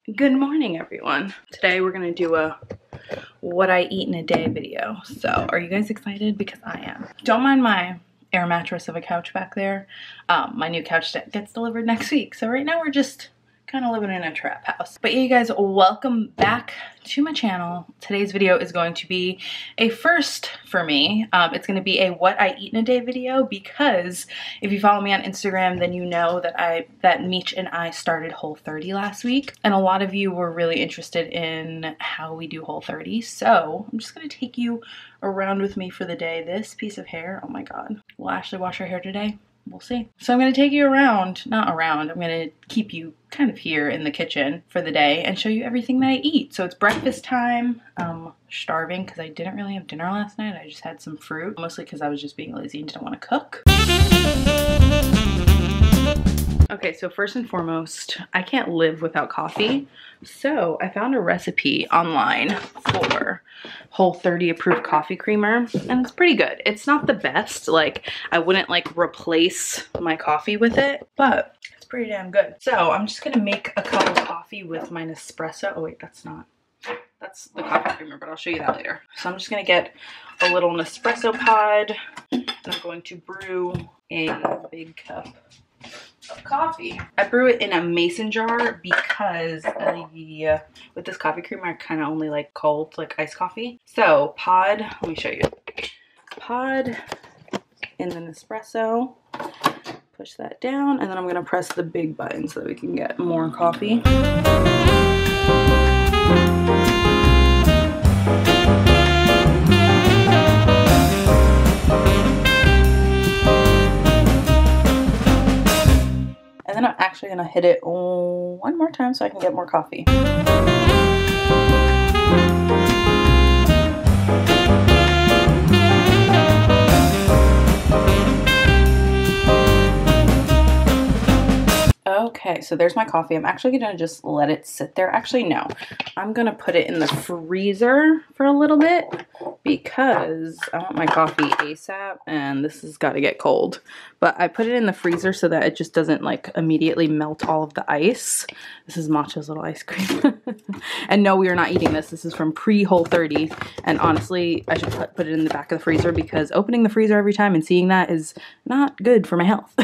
Good morning, everyone. Today we're gonna do a what I eat in a day video. So are you guys excited? Because I am. Don't mind my air mattress of a couch back there. My new couch gets delivered next week. So right now we're just kind of living in a trap house. But yeah, you guys, welcome back to my channel. Today's video is going to be a first for me. It's going to be a what I eat in a day video, because if you follow me on Instagram, then you know that Meech and I started Whole30 last week, and a lot of you were really interested in how we do Whole30. So I'm just going to take you around with me for the day. This piece of hair, oh my god, will Ashley wash her hair today? We'll see. So I'm going to take you around, not around, I'm going to keep you kind of here in the kitchen for the day and show you everything that I eat. So it's breakfast time. Starving because I didn't really have dinner last night. I just had some fruit, mostly because I was just being lazy and didn't want to cook. Okay, so first and foremost, I can't live without coffee. So I found a recipe online for Whole30 approved coffee creamer, and it's pretty good. It's not the best, like I wouldn't like replace my coffee with it, but it's pretty damn good. So I'm just gonna make a cup of coffee with my Nespresso. Oh wait, that's the coffee creamer, but I'll show you that later. So I'm just gonna get a little Nespresso pod, and I'm going to brew a big cup of coffee. I brew it in a mason jar because with this coffee creamer I kind of only like cold, like iced coffee. So pod, let me show you. Pod in the Nespresso, push that down, and then I'm gonna press the big button so that we can get more coffee. And then I'm actually gonna hit it one more time so I can get more coffee. Okay, so there's my coffee. I'm actually gonna just let it sit there. Actually, no. I'm gonna put it in the freezer for a little bit because I want my coffee ASAP and this has got to get cold. But I put it in the freezer so that it just doesn't like immediately melt all of the ice. This is Matcha's little ice cream. And no, we are not eating this. This is from pre-Whole30. And honestly, I should put it in the back of the freezer because opening the freezer every time and seeing that is not good for my health.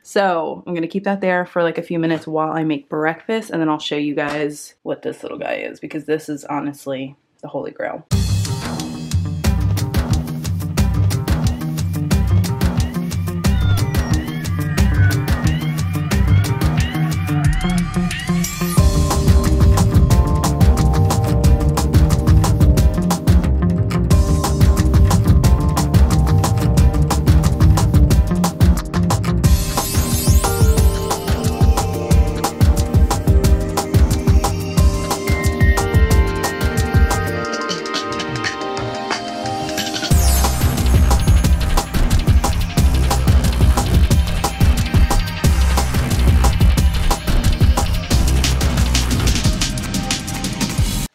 So I'm going to keep that there for like a few minutes while I make breakfast, and then I'll show you guys what this little guy is, because this is honestly the holy grail.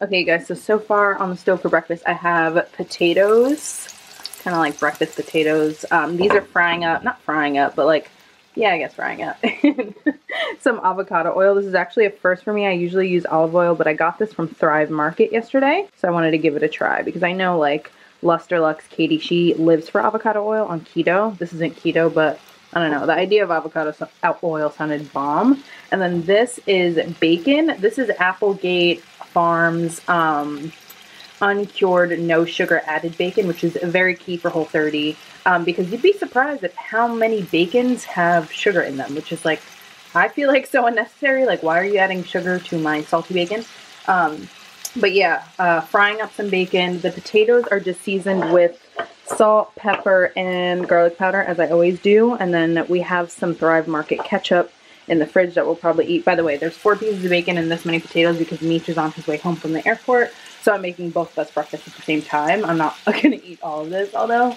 Okay guys, so far on the stove for breakfast I have potatoes, kind of like breakfast potatoes. These are frying up, not frying up, but like, yeah, I guess frying up. Some avocado oil. This is actually a first for me. I usually use olive oil, but I got this from Thrive Market yesterday, so I wanted to give it a try because I know like Lusterlux Katie, she lives for avocado oil on keto. This isn't keto, but I don't know. The idea of avocado oil sounded bomb. And then this is bacon. This is Applegate Farms uncured, no sugar added bacon, which is very key for Whole30, because you'd be surprised at how many bacons have sugar in them, which is like, I feel like so unnecessary. Like, why are you adding sugar to my salty bacon? But yeah, frying up some bacon. The potatoes are just seasoned with salt, pepper, and garlic powder, as I always do. And then we have some Thrive Market ketchup in the fridge that we'll probably eat. By the way, there's 4 pieces of bacon and this many potatoes because Meech is on his way home from the airport. So I'm making both of us breakfast at the same time. I'm not going to eat all of this, although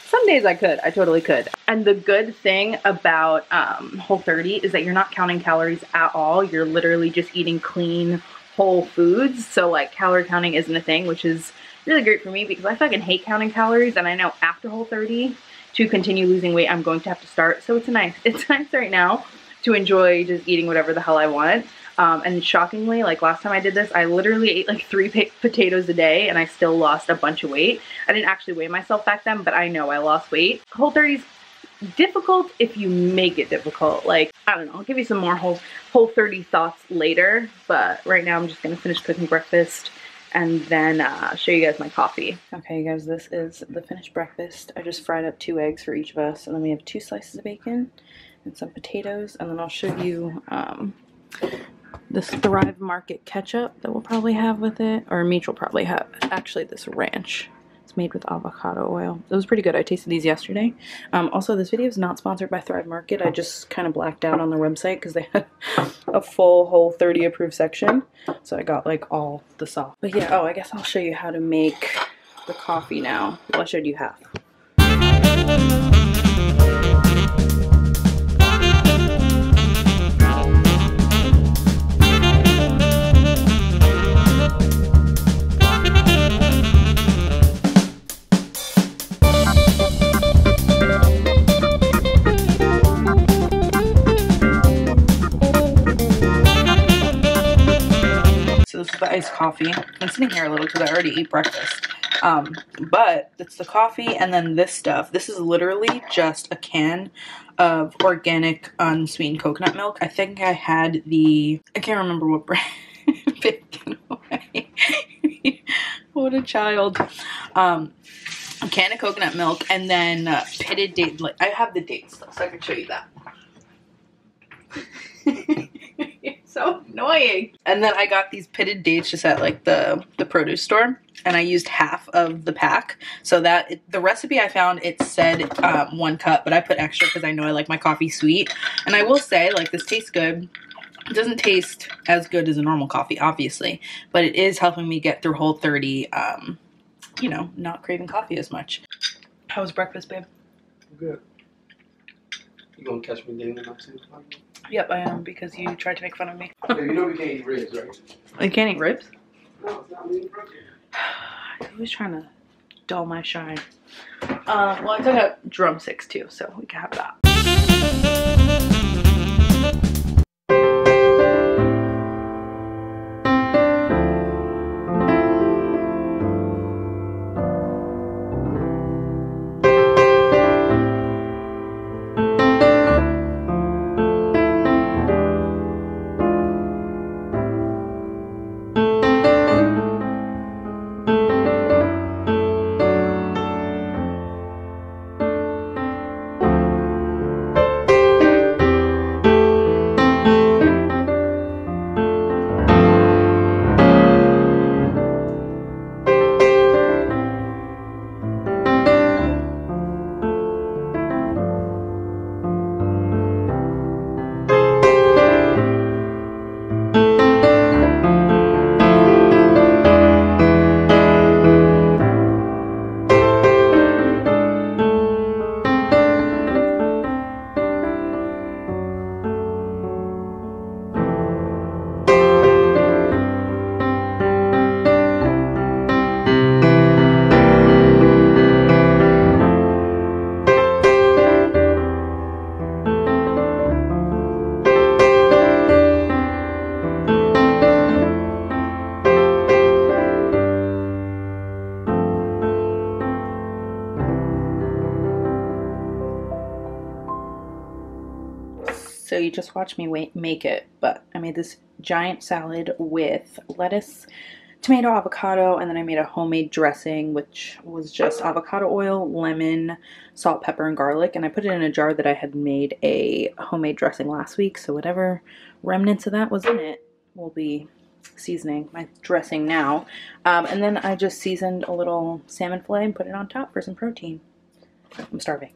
some days I could. I totally could. And the good thing about Whole30 is that you're not counting calories at all. You're literally just eating clean, whole foods. So like calorie counting isn't a thing, which is really great for me because I fucking hate counting calories. And I know after Whole30 to continue losing weight, I'm going to have to start. So it's nice right now to enjoy just eating whatever the hell I want. And shockingly, like last time I did this, I literally ate like 3 potatoes a day and I still lost a bunch of weight. I didn't actually weigh myself back then, but I know I lost weight. Whole30's difficult if you make it difficult. Like, I don't know, I'll give you some more Whole30 thoughts later, but right now I'm just gonna finish cooking breakfast and then show you guys my coffee. Okay, you guys, this is the finished breakfast. I just fried up 2 eggs for each of us, and then we have 2 slices of bacon and some potatoes, and then I'll show you this Thrive Market ketchup that we'll probably have with it, or Meech will probably have. Actually, this ranch. It's made with avocado oil. It was pretty good. I tasted these yesterday. Also, this video is not sponsored by Thrive Market. I just kind of blacked out on their website because they had a full Whole30 approved section. So I got like all the sauce. But yeah, oh, I guess I'll show you how to make the coffee now. Well, I showed you half. This is the iced coffee. I'm sitting here a little because I already ate breakfast. But it's the coffee and then this stuff. This is literally just a can of organic unsweetened coconut milk. I think I had the, I can't remember what brand. What a child. A can of coconut milk and then pitted date. Like, I have the dates though, so I can show you that. So annoying. And then I got these pitted dates just at like the produce store, and I used half of the pack. So that the recipe I found, it said 1 cup, but I put extra because I know I like my coffee sweet. And I will say, like, this tastes good. It doesn't taste as good as a normal coffee, obviously, but it is helping me get through Whole30, you know, not craving coffee as much. How was breakfast, babe? Good. You gonna catch me dating my too? Yep, I am, because you tried to make fun of me. Yeah, you know we can't eat ribs, right? You can't eat ribs? No, it's not meat protein. He was trying to dull my shine. Well, I took out drumsticks too, so we can have that. So you just watched me make it, but I made this giant salad with lettuce, tomato, avocado, and then I made a homemade dressing, which was just avocado oil, lemon, salt, pepper, and garlic. And I put it in a jar that I had made a homemade dressing last week, so whatever remnants of that was in it will be seasoning my dressing now. And then I just seasoned a little salmon fillet and put it on top for some protein. I'm starving.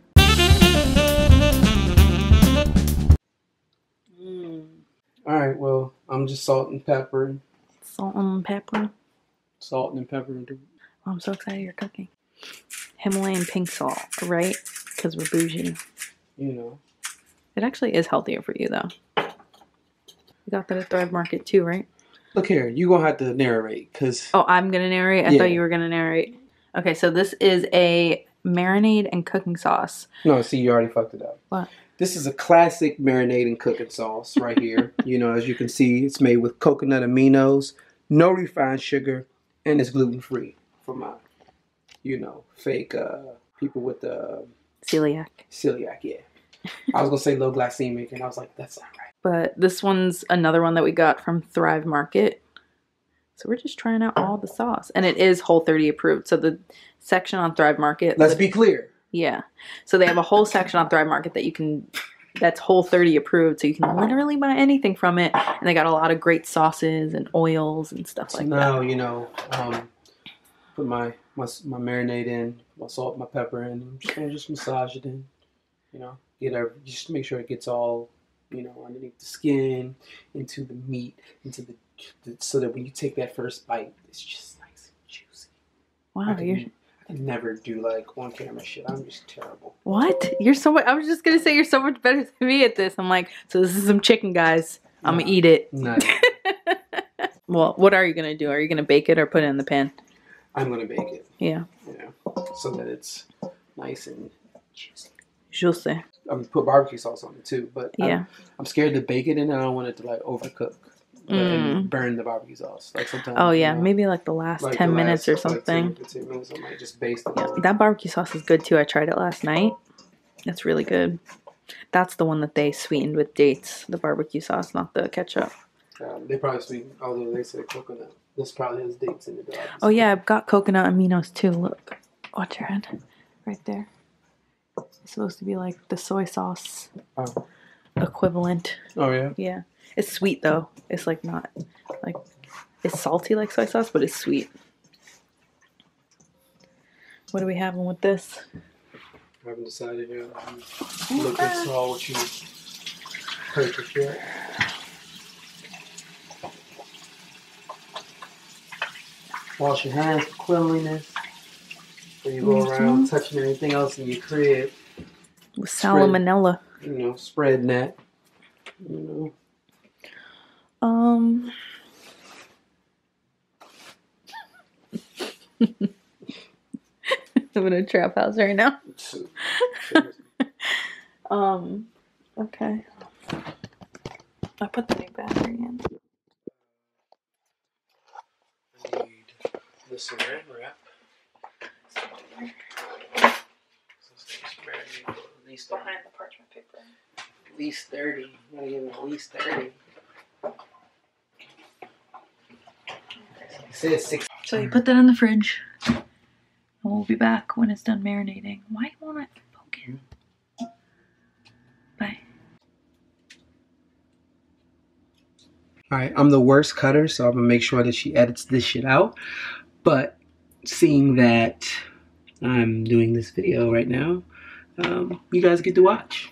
Alright, well, I'm just salt and pepper. Salt and pepper. Salt and pepper. Oh, I'm so excited you're cooking. Himalayan pink salt, right? Because we're bougie. You know. It actually is healthier for you, though. You got that at Thrive Market too, right? Look here, you're going to have to narrate, because... Oh, I'm going to narrate? I thought you were going to narrate. Okay, so this is a marinade and cooking sauce. No, see, you already fucked it up. What? This is a classic marinating cooking sauce right here. You know, as you can see, it's made with coconut aminos, no refined sugar, and it's gluten-free for my, you know, fake people with the Celiac. Celiac, yeah. I was gonna say low glycemic, and I was like, that's not right. But this one's another one that we got from Thrive Market. So we're just trying out all the sauce. And it is Whole30 approved. So the section on Thrive Market. Let's be clear. Yeah. So they have a whole section on Thrive Market that you can, that's Whole30 approved. So you can literally buy anything from it. And they got a lot of great sauces and oils and stuff like that. Now, you know, put my marinade in, my salt, my pepper in. I'm just gonna just massage it in. You know, just make sure it gets all, you know, underneath the skin, into the meat, into the so that when you take that first bite, it's just nice and juicy. Wow, I can never do like on camera shit. I'm just terrible. What? You're so much. I was just gonna say you're so much better than me at this. I'm like, so this is some chicken, guys. I'm gonna eat it. Nice. Well, what are you gonna do? Are you gonna bake it or put it in the pan? I'm gonna bake it. Yeah. Yeah. So that it's nice and juicy. Juicy. I'm gonna put barbecue sauce on it too, but yeah, I'm scared to bake it in, and I don't want it to like overcook and burn the barbecue sauce. Like sometimes. Oh yeah, you know, maybe like the last like 10 the minutes or last, something. Like 15 minutes, I might just baste it. Yeah, that barbecue sauce is good too. I tried it last night. It's really good. That's the one that they sweetened with dates, the barbecue sauce, not the ketchup. They probably sweeten, although they say coconut. This probably has dates in it. Oh yeah, I've got coconut aminos too. Look, watch your head, right there. It's supposed to be like the soy sauce equivalent. Oh yeah. Yeah, it's sweet though. It's like not like it's salty like soy sauce, but it's sweet. What are we having with this? I haven't decided yet. Look and saw what you purchased yet. Wash your hands for cleanliness. When you go around touching anything else in your crib. With salmonella. You know, spreading that. You know. I'm in a trap house right now. Okay. I put the new battery in. I need the saran wrap. At least Behind the parchment paper. At least 30. I'm gonna give it at least 30. It says 6. So you put that in the fridge. And we'll be back when it's done marinating. Why won't I poke it? Bye. Alright, I'm the worst cutter, so I'm gonna make sure that she edits this shit out. But seeing that I'm doing this video right now, you guys get to watch.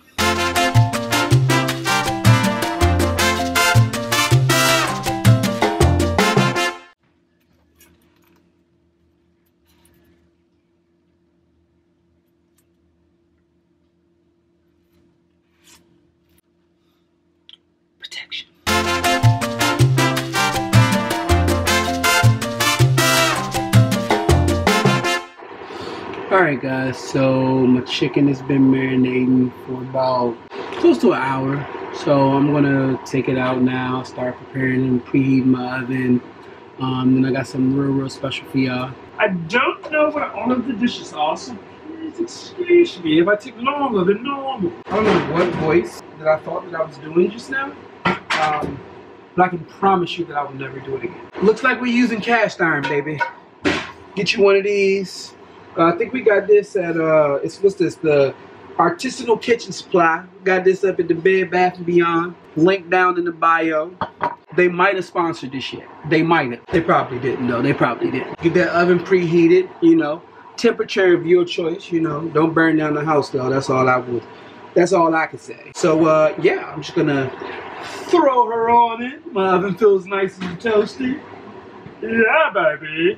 Protection. Alright guys, so my chicken has been marinating for about close to an hour. So I'm gonna take it out now, start preparing and preheating my oven. Then I got some real special for y'all. I don't know what all of the dishes are, so please excuse me if I take longer than normal. I don't know what voice that I thought that I was doing just now. But I can promise you that I will never do it again. Looks like we're using cast iron, baby. Get you one of these. I think we got this at, what's this, the Artisanal Kitchen Supply. Got this up at the Bed Bath & Beyond. Link down in the bio. They might have sponsored this shit. They might have. They probably didn't, though. They probably didn't. Get that oven preheated, you know. Temperature of your choice, you know. Don't burn down the house, though. That's all I can say. So, yeah, I'm just gonna throw her on it. My oven feels nice and toasty. Yeah, baby.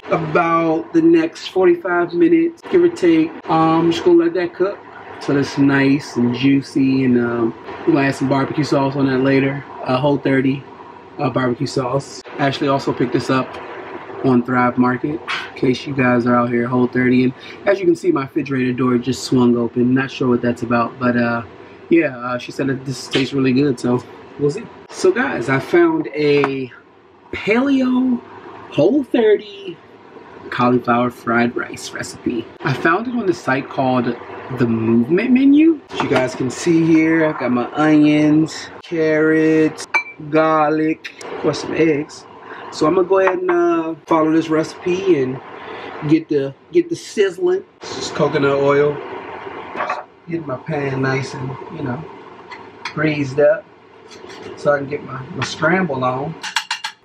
About the next 45 minutes, give or take. I'm just gonna let that cook so that's nice and juicy, and we're gonna add some barbecue sauce on that later. Whole30 barbecue sauce. I actually also picked this up on Thrive Market in case you guys are out here. Whole30, and as you can see, my refrigerator door just swung open. Not sure what that's about, but yeah, she said that this tastes really good, so we'll see. So guys, I found a paleo WHOLE30 cauliflower fried rice recipe. I found it on the site called the Movement Menu. As you guys can see here, I've got my onions, carrots, garlic, of course some eggs. So I'm gonna go ahead and follow this recipe and get the sizzling. This is coconut oil. Just get my pan nice and, you know, braised up so I can get my scramble on.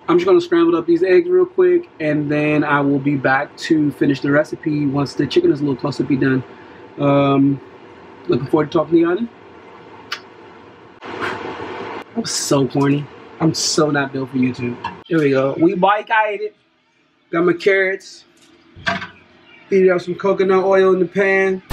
I'm just gonna scramble up these eggs real quick, and then I will be back to finish the recipe once the chicken is a little close to be done. Looking forward to talking to you, Anna. I'm so corny. I'm so not built for YouTube. Here we go. We bike-eyed it. Got my carrots. Heat up some coconut oil in the pan.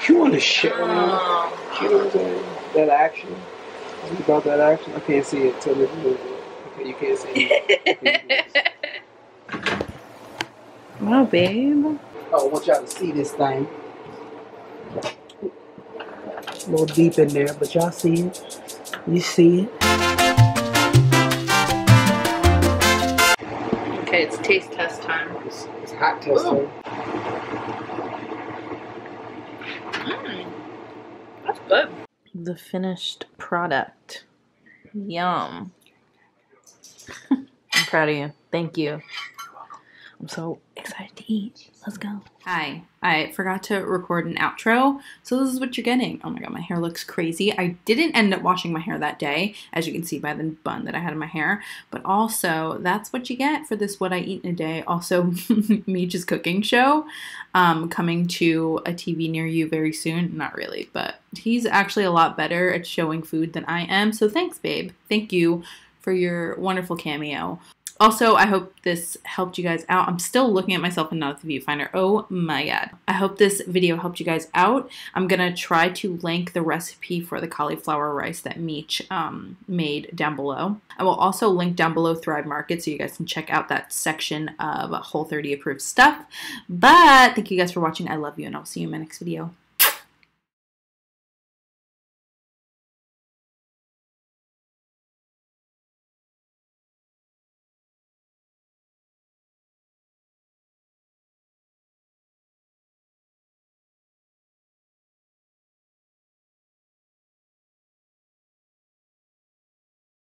You want to share that action? Is it about that action? I can't see it. Tell me if you move it. Okay, you can't see it. Wow, babe. Oh, I want y'all to see this thing. A little deep in there, but y'all see it. You see it. Okay, it's taste test time. It's hot test time. That's good. The finished product. Yum. I'm proud of you. Thank you. I'm so excited to eat. Let's go. Hi. I forgot to record an outro, so this is what you're getting. Oh my god, my hair looks crazy. I didn't end up washing my hair that day, as you can see by the bun that I had in my hair, but also that's what you get for this What I Eat in a Day. Also, Meech's cooking show coming to a TV near you very soon. Not really, but he's actually a lot better at showing food than I am, so thanks, babe. Thank you for your wonderful cameo. Also, I hope this helped you guys out. I'm still looking at myself and not at the viewfinder. Oh my god. I hope this video helped you guys out. I'm gonna try to link the recipe for the cauliflower rice that Meech made down below. I will also link down below Thrive Market so you guys can check out that section of Whole30 approved stuff. But thank you guys for watching. I love you, and I'll see you in my next video.